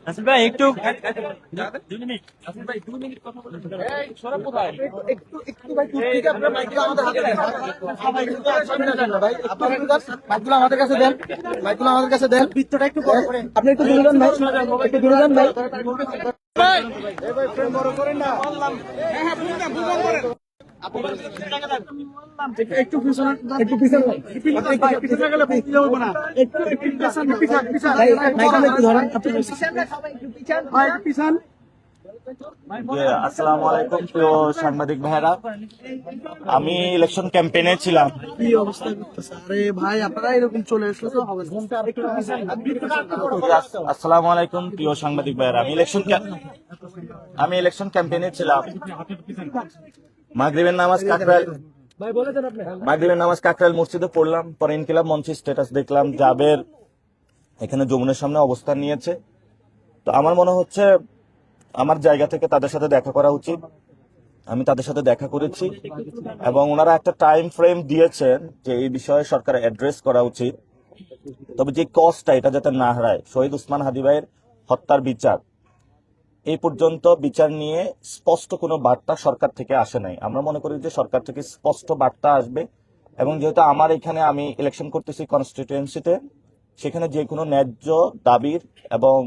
নাসির ভাই একটু 2 মিনিট। নাসির ভাই 2 মিনিট কথা বলুন। এই সরব কোথায়? একটু ভাই টুক থেকে আপনার মাইকগুলো আমাদের হাতে দেন। ভাই আপনারা মাইকগুলো আমাদের কাছে দেন। মাইকগুলো আমাদের কাছে দেন। বৃত্তটা একটু বড় করেন। আপনি একটু দূরে যান ভাই। একটু দূরে যান ভাই। ভাই এই ভাই ফ্রেম বড় করেন না। বললাম। হ্যাঁ হ্যাঁ বুঝলাম করেন। একটু পিছনে একটু পিছনে পিছনে গেলে বুঝতে যাবো না। একটু পিছনে একটু ধরেন আপনি পিছন। আসসালামু আলাইকুম প্রিয় সাংবাদিক ভাইরা, আমি ইলেকশন ক্যাম্পেইনে ছিলাম। কি অবস্থা করতেছে? আরে ভাই আপনারা এরকম চলে আসলে তো হবে না। আসসালামু আলাইকুম প্রিয় সাংবাদিক ভাইরা, আমি ইলেকশন ক্যাম্পেইনে ছিলাম। মাগরিবের নামাজ কাকরাইল মসজিদে পড়লাম, পরে ইনকিলাব মঞ্চের স্ট্যাটাস দেখলাম জাবের এখানে যমুনের সামনে অবস্থান নিয়েছে। তো আমার মনে হচ্ছে আমার জায়গা থেকে তাদের সাথে দেখা করা উচিত। আমি তাদের সাথে দেখা করেছি এবং ওনারা একটা টাইম ফ্রেম দিয়েছেন যে এই বিষয়ে সরকার অ্যাড্রেস করা উচিত। তবে যে কস্টটা এটা যাতে না হারায়, শহীদ ওসমান হাদি ভাইয়ের হত্যার বিচার এই পর্যন্ত বিচার নিয়ে স্পষ্ট কোনো বার্তা সরকার থেকে আসে নাই। আমরা মনে করি যে সরকার থেকে স্পষ্ট বার্তা আসবে এবং যেহেতু আমার এখানে আমি ইলেকশন করতেছি কনস্টিটিউয়েন্সিতে, সেখানে যে কোনো ন্যায্য দাবির এবং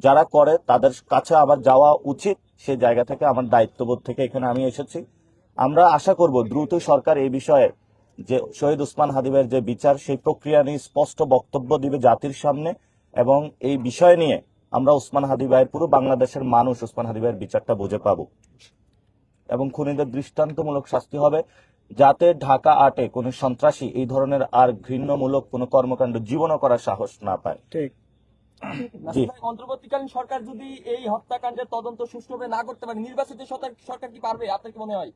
যারা করে তাদের কাছে আবার যাওয়া উচিত। সেই জায়গা থেকে আমার দায়িত্ববোধ থেকে এখানে আমি এসেছি। আমরা আশা করব দ্রুত সরকার এই বিষয়ে যে শহীদ ওসমান হাদি ভাইয়ের যে বিচার সেই প্রক্রিয়া নিয়ে স্পষ্ট বক্তব্য দিবে জাতির সামনে এবং এই বিষয় নিয়ে আমরা ওসমান হাদি ভাইয়ের পুরো বাংলাদেশের মানুষ ওসমান হাদি ভাইয়ের বিচারটা বুঝে পাবো এবং খুনিদের দৃষ্টান্তমূলক শাস্তি হবে, যাতে ঢাকা 8-এ কোনো সন্ত্রাসী এই ধরনের আর ঘৃণ্যমূলক কোনো কর্মকাণ্ড জীবনও করার সাহস না পায়। ঠিক। অন্তর্বর্তীকালীন সরকার যদি এই হত্যাকাণ্ডের তদন্ত সুষ্ঠুভাবে না করতে পারে, নির্বাচিত সরকার কি পারবে? আপনার কি মনে হয়?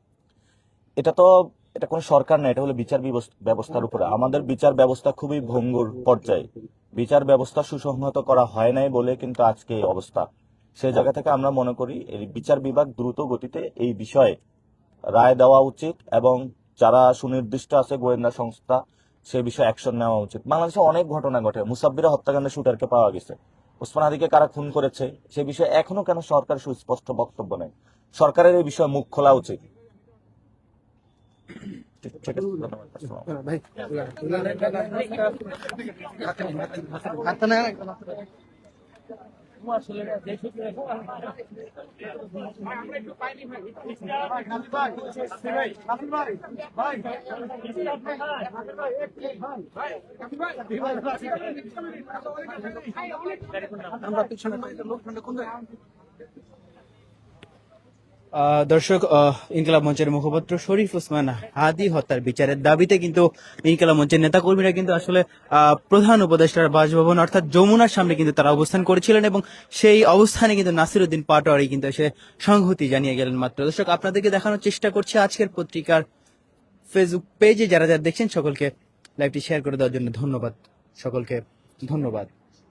এটা কোনো সরকার না, এটা হলো বিচার ব্যবস্থার উপরে। আমাদের বিচার ব্যবস্থা খুবই ভঙ্গুর পর্যায়ে, বিচার ব্যবস্থা সুসংহত করা হয় নাই বলে কিন্তু আজকে এই অবস্থা। সেই জায়গা থেকে আমরা মনে করি এই বিচার বিভাগ দ্রুত গতিতে এই বিষয়ে রায় দেওয়া উচিত এবং যারা সুনির্দিষ্ট আছে গোয়েন্দা সংস্থা সে বিষয়ে অ্যাকশন নেওয়া উচিত। বাংলাদেশে অনেক ঘটনা ঘটে, মুসাব্বিরের হত্যাকাণ্ডে শুটারকে পাওয়া গেছে, ওসমান হাদিকে কারা খুন করেছে সে বিষয়ে এখনো কেন সরকার সুস্পষ্ট বক্তব্য নেই? সরকারের এই বিষয়ে মুখ খোলা উচিত। ঠিক আছে, দর্শক, ইনকিলাব মঞ্চের মুখপাত্র শরীফ ওসমান হাদি হত্যার বিচারের দাবিতে কিন্তু ইনকিলাব মঞ্চের নেতাকর্মীরা কিন্তু আসলে প্রধান উপদেষ্টার বাসভবন অর্থাৎ যমুনার সামনে কিন্তু তারা অবস্থান করেছিলেন এবং সেই অবস্থানে কিন্তু নাসিরউদ্দিন পাটোয়ারি কিন্তু এসে সংহতি জানিয়ে গেলেন মাত্র। দর্শক, আপনাদেরকে দেখানোর চেষ্টা করছি আজকের পত্রিকার ফেসবুক পেজে যারা যারা দেখছেন সকলকে লাইভটি শেয়ার করে দেওয়ার জন্য ধন্যবাদ। সকলকে ধন্যবাদ।